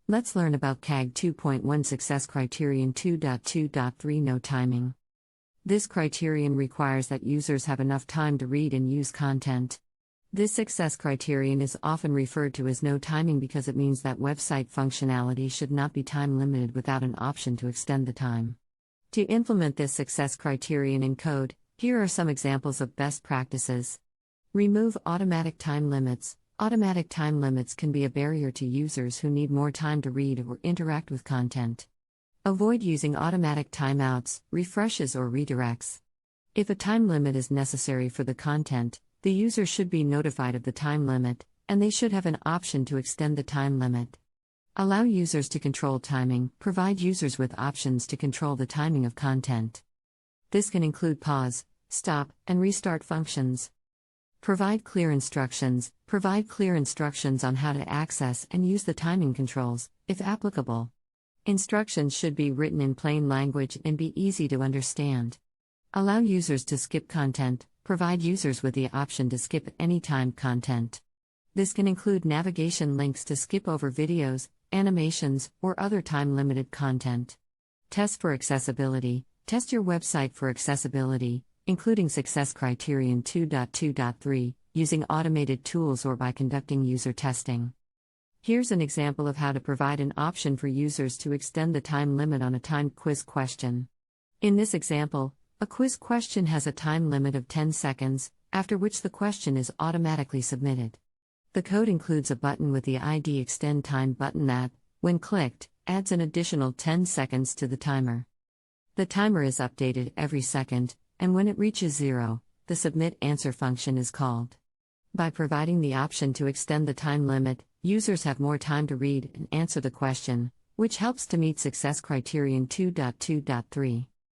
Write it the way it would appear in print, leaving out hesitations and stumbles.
Let's learn about CAG 2.1 Success Criterion 2.2.3 No Timing. This criterion requires that users have enough time to read and use content. This success criterion is often referred to as no timing because it means that website functionality should not be time limited without an option to extend the time. To implement this success criterion in code, here are some examples of best practices. Remove automatic time limits. Automatic time limits can be a barrier to users who need more time to read or interact with content. Avoid using automatic timeouts, refreshes, or redirects. If a time limit is necessary for the content, the user should be notified of the time limit, and they should have an option to extend the time limit. Allow users to control timing. Provide users with options to control the timing of content. This can include pause, stop, and restart functions. Provide clear instructions. Provide clear instructions on how to access and use the timing controls, if applicable. Instructions should be written in plain language and be easy to understand. Allow users to skip content. Provide users with the option to skip any timed content. This can include navigation links to skip over videos, animations, or other time-limited content. Test for accessibility. Test your website for accessibility, including Success Criterion 2.2.3, using automated tools or by conducting user testing. Here's an example of how to provide an option for users to extend the time limit on a timed quiz question. In this example, a quiz question has a time limit of 10 seconds, after which the question is automatically submitted. The code includes a button with the ID Extend Time button that, when clicked, adds an additional 10 seconds to the timer. The timer is updated every second, and when it reaches 0, the Submit Answer function is called. By providing the option to extend the time limit, users have more time to read and answer the question, which helps to meet Success Criterion 2.2.3.